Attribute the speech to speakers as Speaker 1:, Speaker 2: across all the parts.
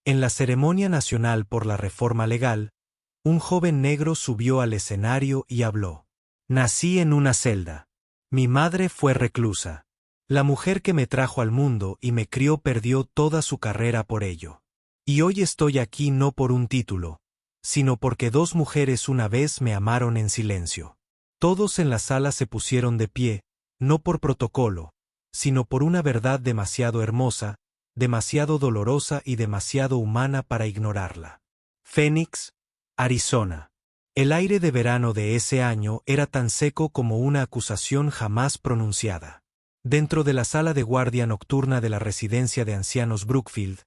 Speaker 1: En la ceremonia nacional por la reforma legal, un joven negro subió al escenario y habló. Nací en una celda. Mi madre fue reclusa. La mujer que me trajo al mundo y me crió perdió toda su carrera por ello. Y hoy estoy aquí no por un título, sino porque dos mujeres una vez me amaron en silencio. Todos en la sala se pusieron de pie, no por protocolo, sino por una verdad demasiado hermosa, demasiado dolorosa y demasiado humana para ignorarla. Phoenix, Arizona. El aire de verano de ese año era tan seco como una acusación jamás pronunciada. Dentro de la sala de guardia nocturna de la residencia de ancianos Brookfield,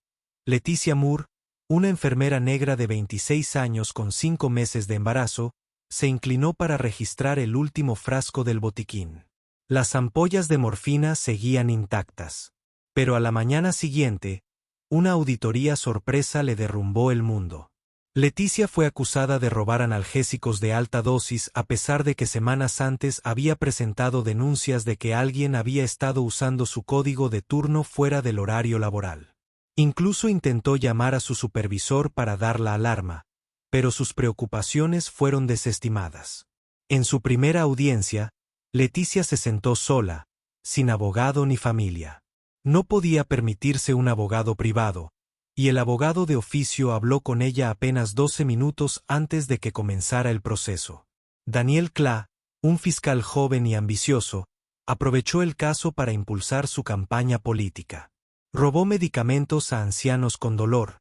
Speaker 1: Leticia Moore, una enfermera negra de 26 años con 5 meses de embarazo, se inclinó para registrar el último frasco del botiquín. Las ampollas de morfina seguían intactas. Pero a la mañana siguiente, una auditoría sorpresa le derrumbó el mundo. Leticia fue acusada de robar analgésicos de alta dosis a pesar de que semanas antes había presentado denuncias de que alguien había estado usando su código de turno fuera del horario laboral. Incluso intentó llamar a su supervisor para dar la alarma, pero sus preocupaciones fueron desestimadas. En su primera audiencia, Leticia se sentó sola, sin abogado ni familia. No podía permitirse un abogado privado, y el abogado de oficio habló con ella apenas 12 minutos antes de que comenzara el proceso. Daniel Kla, un fiscal joven y ambicioso, aprovechó el caso para impulsar su campaña política. Robó medicamentos a ancianos con dolor,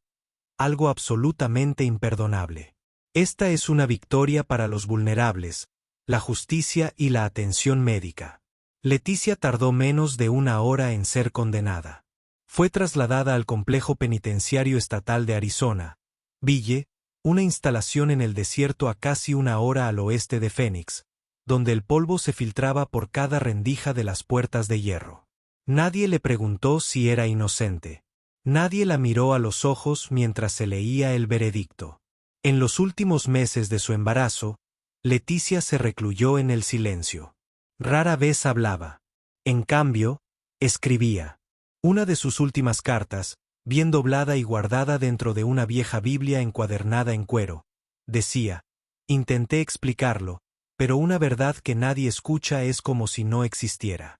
Speaker 1: algo absolutamente imperdonable. Esta es una victoria para los vulnerables, la justicia y la atención médica. Leticia tardó menos de 1 hora en ser condenada. Fue trasladada al complejo penitenciario estatal de Arizona, Ville, una instalación en el desierto a casi 1 hora al oeste de Phoenix, donde el polvo se filtraba por cada rendija de las puertas de hierro. Nadie le preguntó si era inocente. Nadie la miró a los ojos mientras se leía el veredicto. En los últimos meses de su embarazo, Leticia se recluyó en el silencio. Rara vez hablaba. En cambio, escribía. Una de sus últimas cartas, bien doblada y guardada dentro de una vieja Biblia encuadernada en cuero, decía: intenté explicarlo, pero una verdad que nadie escucha es como si no existiera.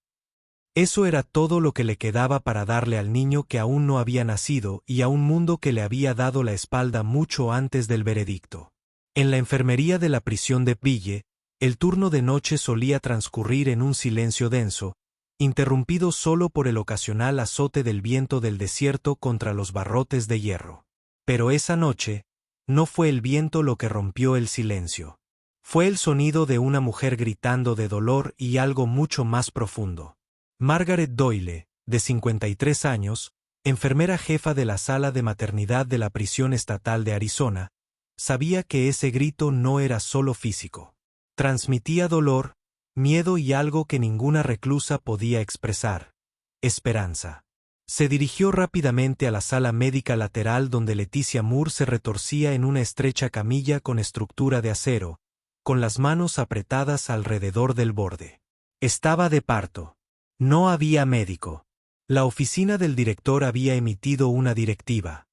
Speaker 1: Eso era todo lo que le quedaba para darle al niño que aún no había nacido y a un mundo que le había dado la espalda mucho antes del veredicto. En la enfermería de la prisión de Ville, el turno de noche solía transcurrir en un silencio denso, interrumpido solo por el ocasional azote del viento del desierto contra los barrotes de hierro. Pero esa noche, no fue el viento lo que rompió el silencio. Fue el sonido de una mujer gritando de dolor y algo mucho más profundo. Margaret Doyle, de 53 años, enfermera jefa de la sala de maternidad de la prisión estatal de Arizona, sabía que ese grito no era solo físico. Transmitía dolor, miedo y algo que ninguna reclusa podía expresar: esperanza. Se dirigió rápidamente a la sala médica lateral donde Leticia Moore se retorcía en una estrecha camilla con estructura de acero, con las manos apretadas alrededor del borde. Estaba de parto. No había médico. La oficina del director había emitido una directiva.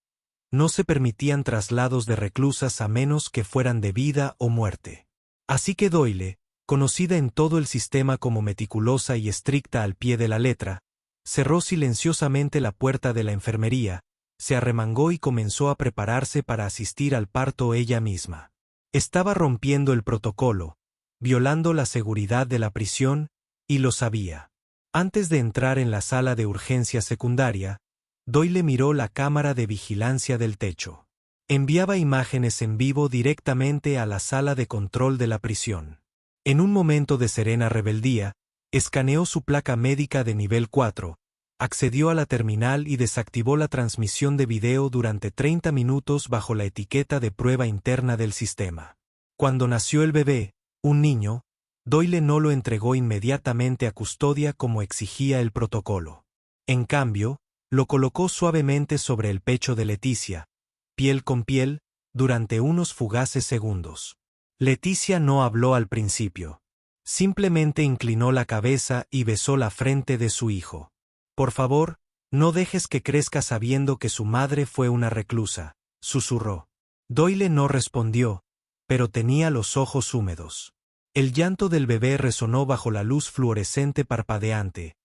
Speaker 1: No se permitían traslados de reclusas a menos que fueran de vida o muerte. Así que Doyle, conocida en todo el sistema como meticulosa y estricta al pie de la letra, cerró silenciosamente la puerta de la enfermería, se arremangó y comenzó a prepararse para asistir al parto ella misma. Estaba rompiendo el protocolo, violando la seguridad de la prisión, y lo sabía. Antes de entrar en la sala de urgencia secundaria, Doyle miró la cámara de vigilancia del techo. Enviaba imágenes en vivo directamente a la sala de control de la prisión. En un momento de serena rebeldía, escaneó su placa médica de nivel 4, accedió a la terminal y desactivó la transmisión de video durante 30 minutos bajo la etiqueta de prueba interna del sistema. Cuando nació el bebé, un niño, Doyle no lo entregó inmediatamente a custodia como exigía el protocolo. En cambio, lo colocó suavemente sobre el pecho de Leticia, piel con piel, durante unos fugaces segundos. Leticia no habló al principio. Simplemente inclinó la cabeza y besó la frente de su hijo. Por favor, No dejes que crezca sabiendo que su madre fue una reclusa, susurró. Doyle no respondió, pero tenía los ojos húmedos. El llanto del bebé resonó bajo la luz fluorescente parpadeante,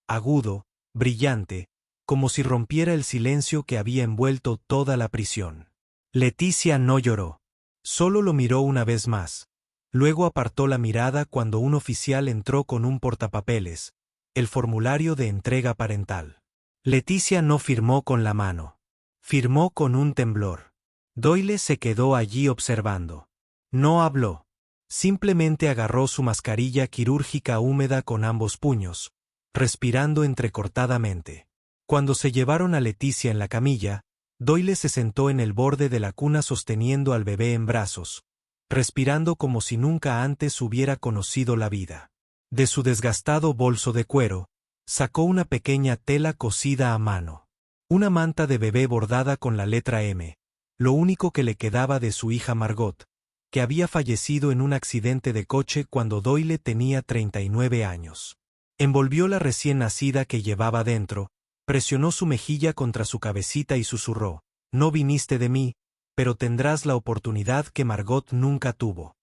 Speaker 1: agudo, brillante, como si rompiera el silencio que había envuelto toda la prisión. Leticia no lloró. Solo lo miró una vez más. Luego apartó la mirada cuando un oficial entró con un portapapeles, el formulario de entrega parental. Leticia no firmó con la mano. Firmó con un temblor. Doyle se quedó allí observando. No habló. Simplemente agarró su mascarilla quirúrgica húmeda con ambos puños, respirando entrecortadamente. Cuando se llevaron a Leticia en la camilla, Doyle se sentó en el borde de la cuna sosteniendo al bebé en brazos, respirando como si nunca antes hubiera conocido la vida. De su desgastado bolso de cuero, sacó una pequeña tela cosida a mano. Una manta de bebé bordada con la letra M, lo único que le quedaba de su hija Margot, que había fallecido en un accidente de coche cuando Doyle tenía 39 años. Envolvió la recién nacida que llevaba dentro, presionó su mejilla contra su cabecita y susurró: «No viniste de mí, pero tendrás la oportunidad que Margot nunca tuvo».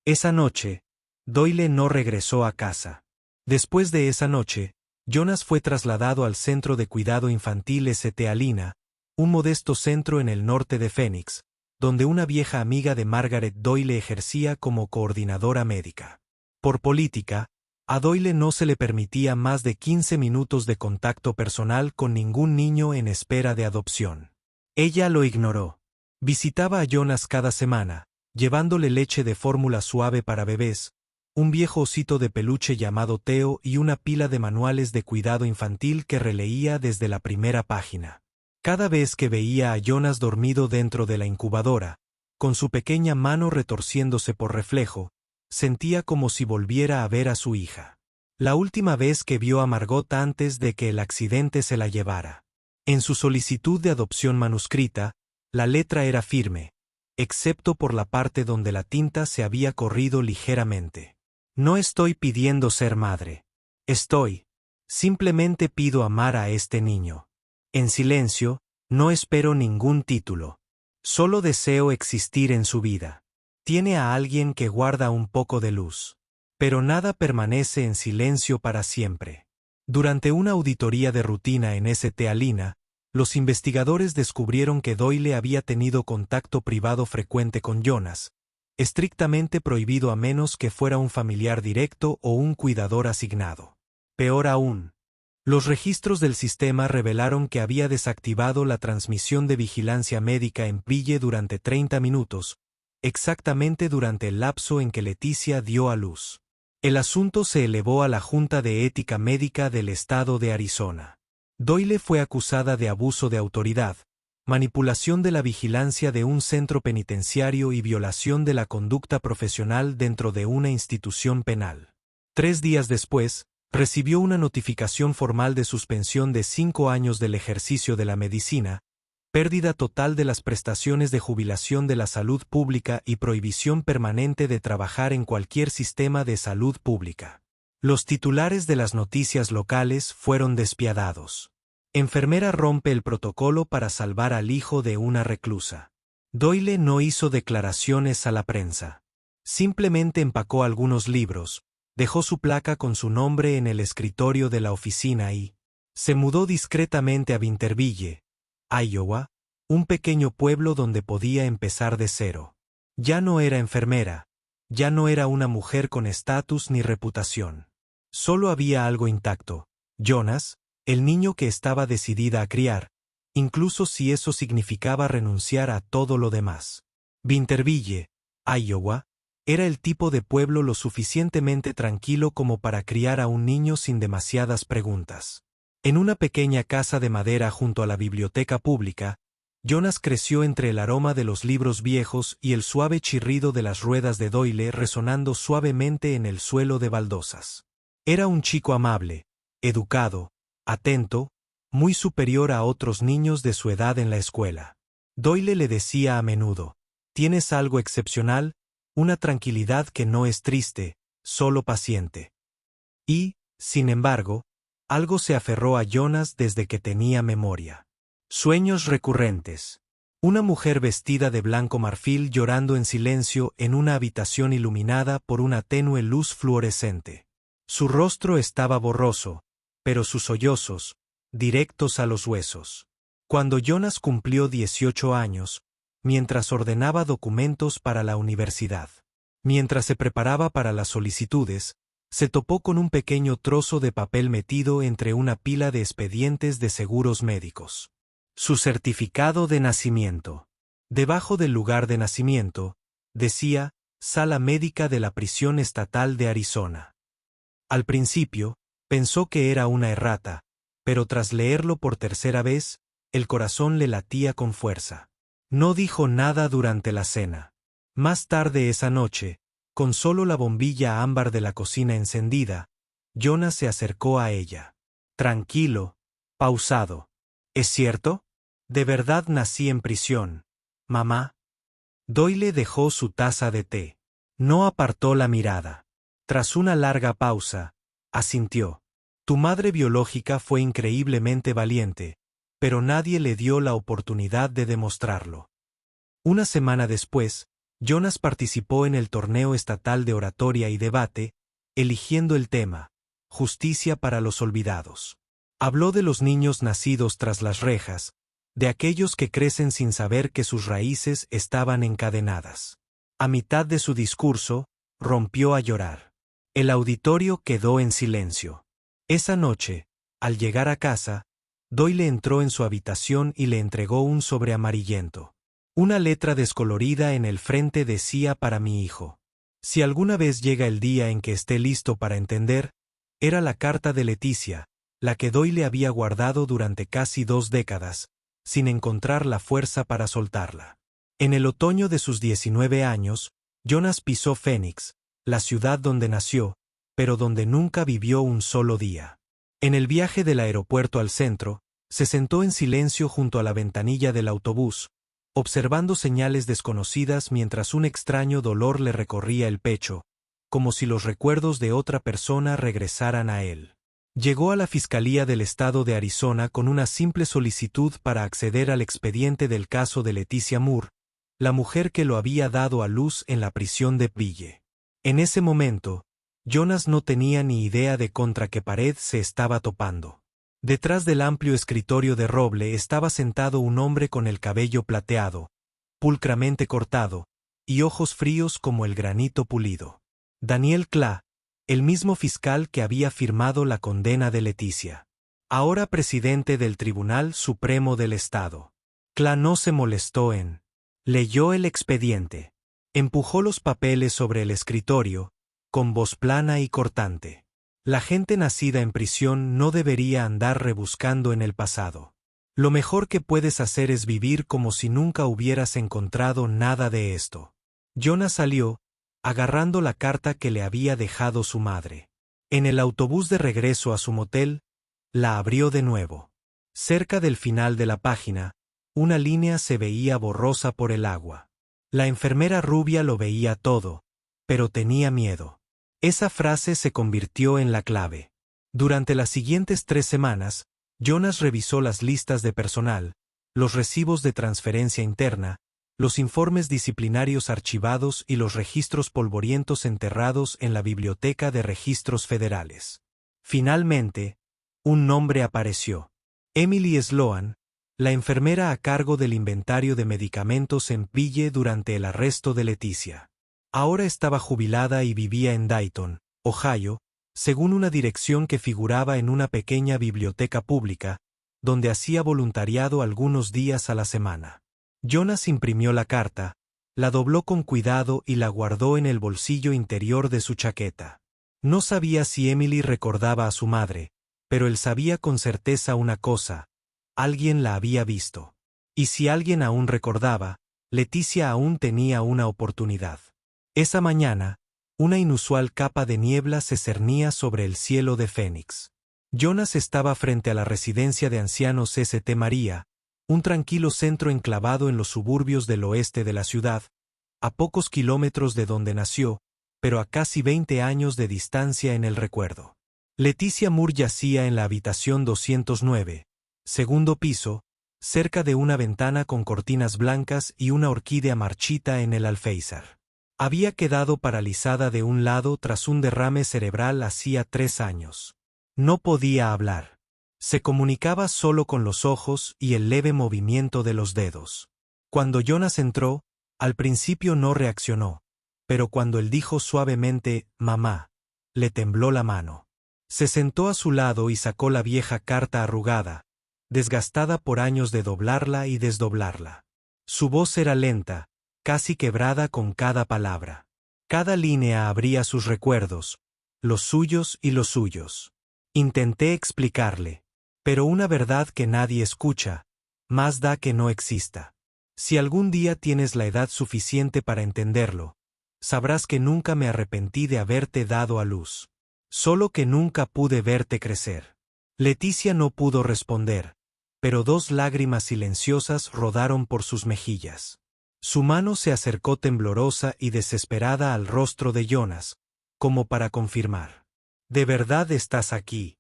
Speaker 1: Esa noche, Doyle no regresó a casa. Después de esa noche, Jonas fue trasladado al Centro de Cuidado Infantil St. Alina, un modesto centro en el norte de Phoenix, donde una vieja amiga de Margaret Doyle ejercía como coordinadora médica. Por política, a Doyle no se le permitía más de 15 minutos de contacto personal con ningún niño en espera de adopción. Ella lo ignoró. Visitaba a Jonas cada semana, llevándole leche de fórmula suave para bebés, un viejo osito de peluche llamado Theo y una pila de manuales de cuidado infantil que releía desde la primera página. Cada vez que veía a Jonas dormido dentro de la incubadora, con su pequeña mano retorciéndose por reflejo, sentía como si volviera a ver a su hija. La última vez que vio a Margot antes de que el accidente se la llevara. En su solicitud de adopción manuscrita, la letra era firme, excepto por la parte donde la tinta se había corrido ligeramente. No estoy pidiendo ser madre. Simplemente pido amar a este niño. En silencio, no espero ningún título. Solo deseo existir en su vida. Tiene a alguien que guarda un poco de luz. Pero nada permanece en silencio para siempre. Durante una auditoría de rutina en St. Alina, los investigadores descubrieron que Doyle había tenido contacto privado frecuente con Jonas, estrictamente prohibido a menos que fuera un familiar directo o un cuidador asignado. Peor aún, los registros del sistema revelaron que había desactivado la transmisión de vigilancia médica en Ville durante 30 minutos, exactamente durante el lapso en que Leticia dio a luz. El asunto se elevó a la Junta de Ética Médica del Estado de Arizona. Doyle fue acusada de abuso de autoridad, manipulación de la vigilancia de un centro penitenciario y violación de la conducta profesional dentro de una institución penal. 3 días después, recibió una notificación formal de suspensión de 5 años del ejercicio de la medicina, pérdida total de las prestaciones de jubilación de la salud pública y prohibición permanente de trabajar en cualquier sistema de salud pública. Los titulares de las noticias locales fueron despiadados. Enfermera rompe el protocolo para salvar al hijo de una reclusa. Doyle no hizo declaraciones a la prensa. Simplemente empacó algunos libros, dejó su placa con su nombre en el escritorio de la oficina y se mudó discretamente a Winterville, Iowa, un pequeño pueblo donde podía empezar de cero. Ya no era enfermera, ya no era una mujer con estatus ni reputación. Solo había algo intacto: Jonas, el niño que estaba decidida a criar, incluso si eso significaba renunciar a todo lo demás. Winterville, Iowa, era el tipo de pueblo lo suficientemente tranquilo como para criar a un niño sin demasiadas preguntas. En una pequeña casa de madera junto a la biblioteca pública, Jonas creció entre el aroma de los libros viejos y el suave chirrido de las ruedas de Doyle resonando suavemente en el suelo de baldosas. Era un chico amable, educado, atento, muy superior a otros niños de su edad en la escuela. Doyle le decía a menudo: «Tienes algo excepcional, una tranquilidad que no es triste, solo paciente». Y, sin embargo, Algo se aferró a Jonas desde que tenía memoria. Sueños recurrentes. Una mujer vestida de blanco marfil llorando en silencio en una habitación iluminada por una tenue luz fluorescente. Su rostro estaba borroso, pero sus sollozos, directos a los huesos. Cuando Jonas cumplió 18 años, mientras ordenaba documentos para la universidad. Mientras se preparaba para las solicitudes, se topó con un pequeño trozo de papel metido entre una pila de expedientes de seguros médicos. Su certificado de nacimiento. Debajo del lugar de nacimiento, decía, Sala Médica de la Prisión Estatal de Arizona. Al principio, pensó que era una errata, pero tras leerlo por tercera vez, el corazón le latía con fuerza. No dijo nada durante la cena. Más tarde esa noche, con solo la bombilla ámbar de la cocina encendida, Jonas se acercó a ella. Tranquilo, pausado. ¿Es cierto? De verdad nací en prisión, mamá. Doyle dejó su taza de té. No apartó la mirada. Tras una larga pausa, asintió. Tu madre biológica fue increíblemente valiente, pero nadie le dio la oportunidad de demostrarlo. Una semana después, Jonas participó en el torneo estatal de oratoria y debate, eligiendo el tema, Justicia para los olvidados. Habló de los niños nacidos tras las rejas, de aquellos que crecen sin saber que sus raíces estaban encadenadas. A mitad de su discurso, rompió a llorar. El auditorio quedó en silencio. Esa noche, al llegar a casa, Doyle entró en su habitación y le entregó un sobre amarillento. Una letra descolorida en el frente decía para mi hijo. Si alguna vez llega el día en que esté listo para entender, era la carta de Leticia, la que Doyle había guardado durante casi 2 décadas, sin encontrar la fuerza para soltarla. En el otoño de sus 19 años, Jonas pisó Phoenix, la ciudad donde nació, pero donde nunca vivió un solo día. En el viaje del aeropuerto al centro, se sentó en silencio junto a la ventanilla del autobús, observando señales desconocidas mientras un extraño dolor le recorría el pecho, como si los recuerdos de otra persona regresaran a él. Llegó a la Fiscalía del Estado de Arizona con una simple solicitud para acceder al expediente del caso de Leticia Moore, la mujer que lo había dado a luz en la prisión de Ville. En ese momento, Jonas no tenía ni idea de contra qué pared se estaba topando. Detrás del amplio escritorio de roble estaba sentado un hombre con el cabello plateado, pulcramente cortado, y ojos fríos como el granito pulido. Daniel Cla, el mismo fiscal que había firmado la condena de Leticia. Ahora presidente del Tribunal Supremo del Estado. Cla no se molestó en. Leyó el expediente. Empujó los papeles sobre el escritorio, con voz plana y cortante. La gente nacida en prisión no debería andar rebuscando en el pasado. Lo mejor que puedes hacer es vivir como si nunca hubieras encontrado nada de esto. Jonas salió, agarrando la carta que le había dejado su madre. En el autobús de regreso a su motel, la abrió de nuevo. Cerca del final de la página, una línea se veía borrosa por el agua. La enfermera rubia lo veía todo, pero tenía miedo. Esa frase se convirtió en la clave. Durante las siguientes 3 semanas, Jonas revisó las listas de personal, los recibos de transferencia interna, los informes disciplinarios archivados y los registros polvorientos enterrados en la Biblioteca de Registros Federales. Finalmente, un nombre apareció. Emily Sloan, la enfermera a cargo del inventario de medicamentos en Ville durante el arresto de Leticia. Ahora estaba jubilada y vivía en Dayton, Ohio, según una dirección que figuraba en una pequeña biblioteca pública, donde hacía voluntariado algunos días a la semana. Jonas imprimió la carta, la dobló con cuidado y la guardó en el bolsillo interior de su chaqueta. No sabía si Emily recordaba a su madre, pero él sabía con certeza una cosa: alguien la había visto. Y si alguien aún recordaba, Leticia aún tenía una oportunidad. Esa mañana, una inusual capa de niebla se cernía sobre el cielo de Phoenix. Jonas estaba frente a la residencia de ancianos St. María, un tranquilo centro enclavado en los suburbios del oeste de la ciudad, a pocos kilómetros de donde nació, pero a casi 20 años de distancia en el recuerdo. Leticia Moore yacía en la habitación 209, segundo piso, cerca de una ventana con cortinas blancas y una orquídea marchita en el alféizar. Había quedado paralizada de un lado tras un derrame cerebral hacía 3 años. No podía hablar. Se comunicaba solo con los ojos y el leve movimiento de los dedos. Cuando Jonas entró, al principio no reaccionó, pero cuando él dijo suavemente, «Mamá», le tembló la mano. Se sentó a su lado y sacó la vieja carta arrugada, desgastada por años de doblarla y desdoblarla. Su voz era lenta, casi quebrada con cada palabra. Cada línea abría sus recuerdos, los suyos y los suyos. Intenté explicarle, pero una verdad que nadie escucha, más da que no exista. Si algún día tienes la edad suficiente para entenderlo, sabrás que nunca me arrepentí de haberte dado a luz. Solo que nunca pude verte crecer. Leticia no pudo responder, pero 2 lágrimas silenciosas rodaron por sus mejillas. Su mano se acercó temblorosa y desesperada al rostro de Jonas, como para confirmar. «¿De verdad estás aquí?»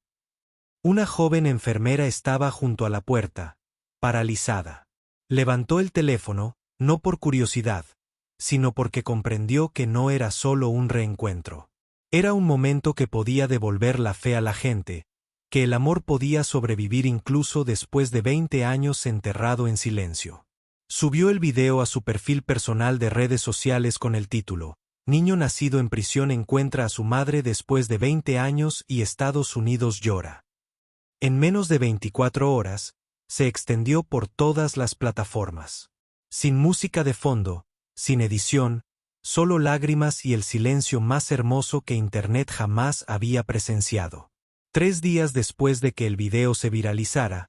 Speaker 1: Una joven enfermera estaba junto a la puerta, paralizada. Levantó el teléfono, no por curiosidad, sino porque comprendió que no era solo un reencuentro. Era un momento que podía devolver la fe a la gente, que el amor podía sobrevivir incluso después de 20 años enterrado en silencio. Subió el video a su perfil personal de redes sociales con el título, «Niño nacido en prisión encuentra a su madre después de 20 años y Estados Unidos llora». En menos de 24 horas, se extendió por todas las plataformas. Sin música de fondo, sin edición, solo lágrimas y el silencio más hermoso que Internet jamás había presenciado. 3 días después de que el video se viralizara,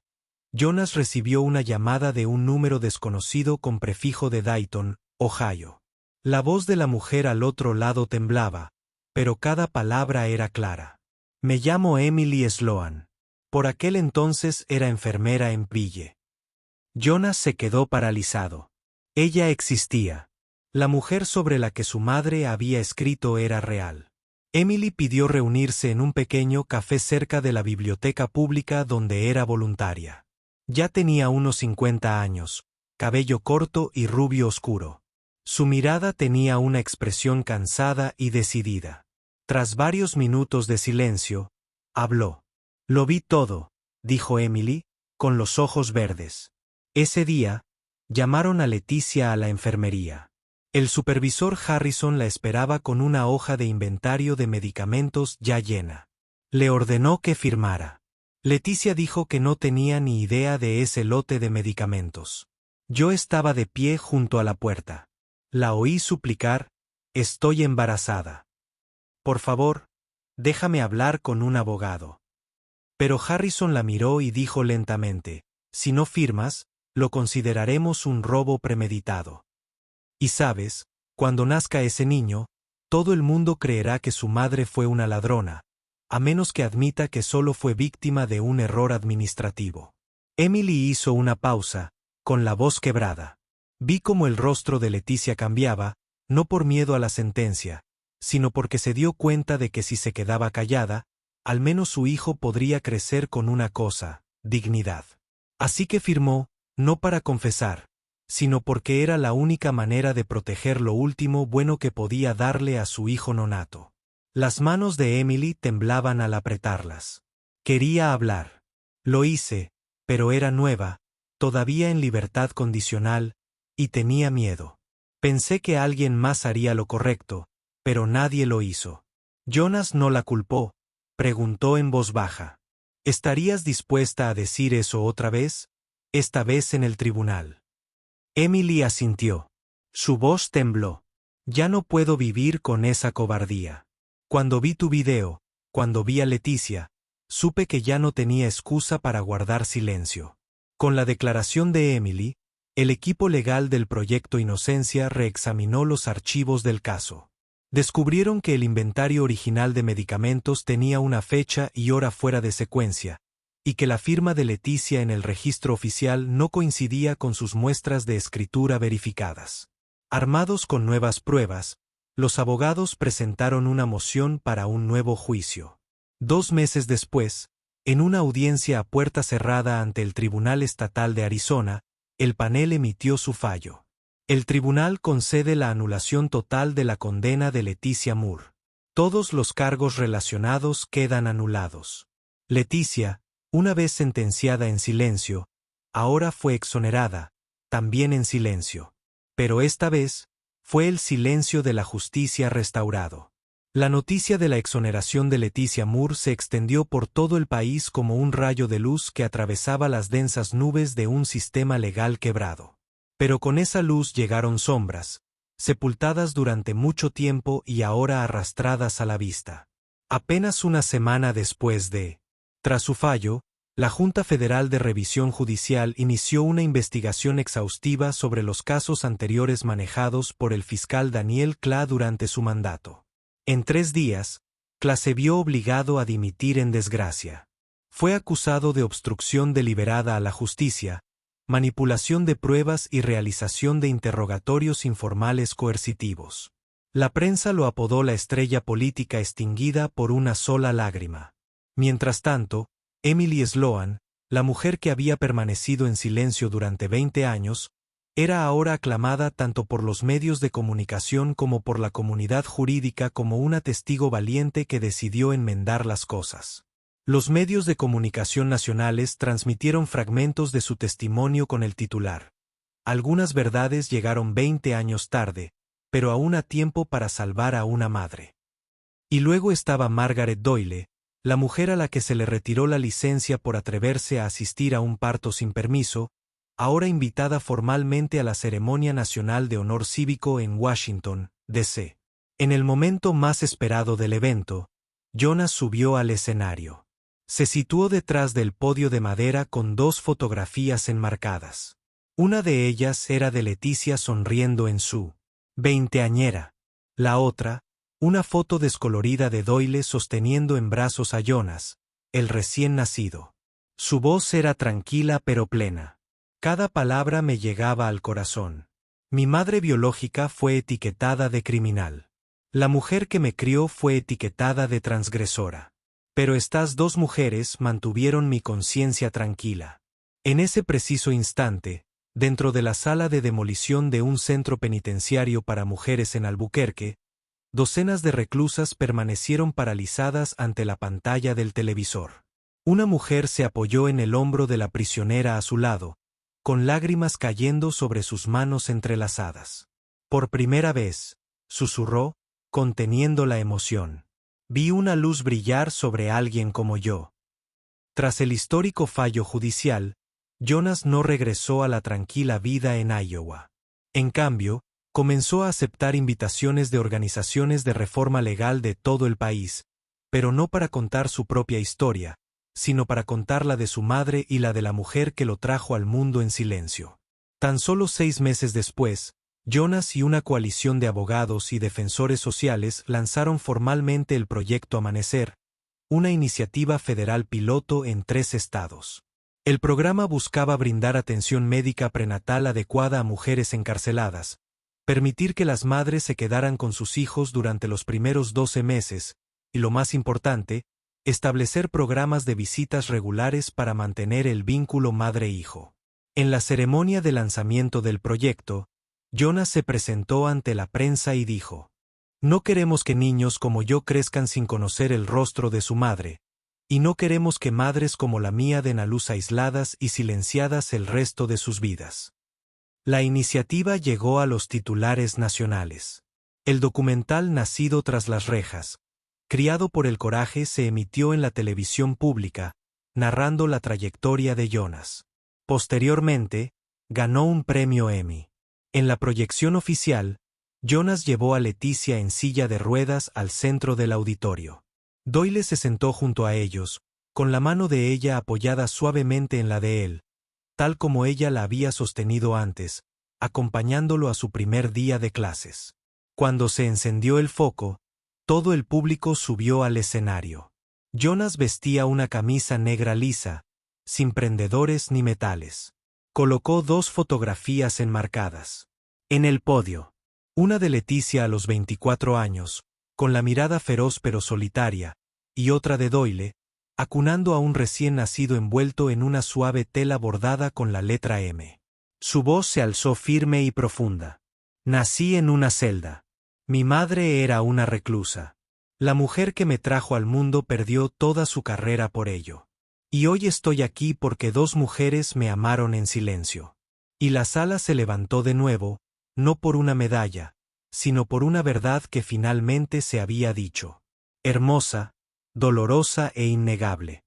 Speaker 1: Jonas recibió una llamada de un número desconocido con prefijo de Dayton, Ohio. La voz de la mujer al otro lado temblaba, pero cada palabra era clara. «Me llamo Emily Sloan. Por aquel entonces era enfermera en Pille». Jonas se quedó paralizado. Ella existía. La mujer sobre la que su madre había escrito era real. Emily pidió reunirse en un pequeño café cerca de la biblioteca pública donde era voluntaria. Ya tenía unos 50 años, cabello corto y rubio oscuro. Su mirada tenía una expresión cansada y decidida. Tras varios minutos de silencio, habló. «Lo vi todo», dijo Emily, con los ojos verdes. Ese día, llamaron a Leticia a la enfermería. El supervisor Harrison la esperaba con una hoja de inventario de medicamentos ya llena. Le ordenó que firmara. Leticia dijo que no tenía ni idea de ese lote de medicamentos. Yo estaba de pie junto a la puerta. La oí suplicar, «Estoy embarazada. Por favor, déjame hablar con un abogado». Pero Harrison la miró y dijo lentamente, «Si no firmas, lo consideraremos un robo premeditado. Y sabes, cuando nazca ese niño, todo el mundo creerá que su madre fue una ladrona, a menos que admita que solo fue víctima de un error administrativo». Emily hizo una pausa, con la voz quebrada. Vi cómo el rostro de Leticia cambiaba, no por miedo a la sentencia, sino porque se dio cuenta de que si se quedaba callada, al menos su hijo podría crecer con una cosa, dignidad. Así que firmó, no para confesar, sino porque era la única manera de proteger lo último bueno que podía darle a su hijo nonato. Las manos de Emily temblaban al apretarlas. Quería hablar. Lo hice, pero era nueva, todavía en libertad condicional, y tenía miedo. Pensé que alguien más haría lo correcto, pero nadie lo hizo. Jonas no la culpó, preguntó en voz baja. ¿Estarías dispuesta a decir eso otra vez? Esta vez en el tribunal. Emily asintió. Su voz tembló. Ya no puedo vivir con esa cobardía. Cuando vi tu video, cuando vi a Leticia, supe que ya no tenía excusa para guardar silencio. Con la declaración de Emily, el equipo legal del Proyecto Inocencia reexaminó los archivos del caso. Descubrieron que el inventario original de medicamentos tenía una fecha y hora fuera de secuencia, y que la firma de Leticia en el registro oficial no coincidía con sus muestras de escritura verificadas. Armados con nuevas pruebas, los abogados presentaron una moción para un nuevo juicio. 2 meses después, en una audiencia a puerta cerrada ante el Tribunal Estatal de Arizona, el panel emitió su fallo. El tribunal concede la anulación total de la condena de Leticia Moore. Todos los cargos relacionados quedan anulados. Leticia, una vez sentenciada en silencio, ahora fue exonerada, también en silencio. Pero esta vez, fue el silencio de la justicia restaurado. La noticia de la exoneración de Leticia Moore se extendió por todo el país como un rayo de luz que atravesaba las densas nubes de un sistema legal quebrado. Pero con esa luz llegaron sombras, sepultadas durante mucho tiempo y ahora arrastradas a la vista. Apenas una semana después tras su fallo, la Junta Federal de Revisión Judicial inició una investigación exhaustiva sobre los casos anteriores manejados por el fiscal Daniel Kla durante su mandato. En 3 días, Kla se vio obligado a dimitir en desgracia. Fue acusado de obstrucción deliberada a la justicia, manipulación de pruebas y realización de interrogatorios informales coercitivos. La prensa lo apodó la estrella política extinguida por una sola lágrima. Mientras tanto, Emily Sloan, la mujer que había permanecido en silencio durante 20 años, era ahora aclamada tanto por los medios de comunicación como por la comunidad jurídica como una testigo valiente que decidió enmendar las cosas. Los medios de comunicación nacionales transmitieron fragmentos de su testimonio con el titular: "Algunas verdades llegaron 20 años tarde, pero aún a tiempo para salvar a una madre". Y luego estaba Margaret Doyle, la mujer a la que se le retiró la licencia por atreverse a asistir a un parto sin permiso, ahora invitada formalmente a la ceremonia nacional de honor cívico en Washington, D.C. En el momento más esperado del evento, Jonas subió al escenario. Se situó detrás del podio de madera con 2 fotografías enmarcadas. Una de ellas era de Leticia sonriendo en su veinteañera. La otra, una foto descolorida de Doyle sosteniendo en brazos a Jonas, el recién nacido. Su voz era tranquila pero plena. Cada palabra me llegaba al corazón. Mi madre biológica fue etiquetada de criminal. La mujer que me crió fue etiquetada de transgresora. Pero estas 2 mujeres mantuvieron mi conciencia tranquila. En ese preciso instante, dentro de la sala de demolición de un centro penitenciario para mujeres en Albuquerque, docenas de reclusas permanecieron paralizadas ante la pantalla del televisor. Una mujer se apoyó en el hombro de la prisionera a su lado, con lágrimas cayendo sobre sus manos entrelazadas. Por primera vez, susurró, conteniendo la emoción. Vi una luz brillar sobre alguien como yo. Tras el histórico fallo judicial, Jonas no regresó a la tranquila vida en Iowa. En cambio, comenzó a aceptar invitaciones de organizaciones de reforma legal de todo el país, pero no para contar su propia historia, sino para contar la de su madre y la de la mujer que lo trajo al mundo en silencio. Tan solo 6 meses después, Jonas y una coalición de abogados y defensores sociales lanzaron formalmente el Proyecto Amanecer, una iniciativa federal piloto en 3 estados. El programa buscaba brindar atención médica prenatal adecuada a mujeres encarceladas, permitir que las madres se quedaran con sus hijos durante los primeros 12 meses, y lo más importante, establecer programas de visitas regulares para mantener el vínculo madre-hijo. En la ceremonia de lanzamiento del proyecto, Jonas se presentó ante la prensa y dijo: "No queremos que niños como yo crezcan sin conocer el rostro de su madre, y no queremos que madres como la mía den a luz aisladas y silenciadas el resto de sus vidas". La iniciativa llegó a los titulares nacionales. El documental Nacido tras las rejas, criado por el coraje, se emitió en la televisión pública, narrando la trayectoria de Jonas. Posteriormente, ganó un premio Emmy. En la proyección oficial, Jonas llevó a Leticia en silla de ruedas al centro del auditorio. Doyle se sentó junto a ellos, con la mano de ella apoyada suavemente en la de él, tal como ella la había sostenido antes, acompañándolo a su primer día de clases. Cuando se encendió el foco, todo el público subió al escenario. Jonas vestía una camisa negra lisa, sin prendedores ni metales. Colocó 2 fotografías enmarcadas. En el podio, una de Leticia a los 24 años, con la mirada feroz pero solitaria, y otra de Doyle, acunando a un recién nacido envuelto en una suave tela bordada con la letra M. Su voz se alzó firme y profunda. Nací en una celda. Mi madre era una reclusa. La mujer que me trajo al mundo perdió toda su carrera por ello. Y hoy estoy aquí porque dos mujeres me amaron en silencio. Y la sala se levantó de nuevo, no por una medalla, sino por una verdad que finalmente se había dicho. Hermosa, dolorosa e innegable.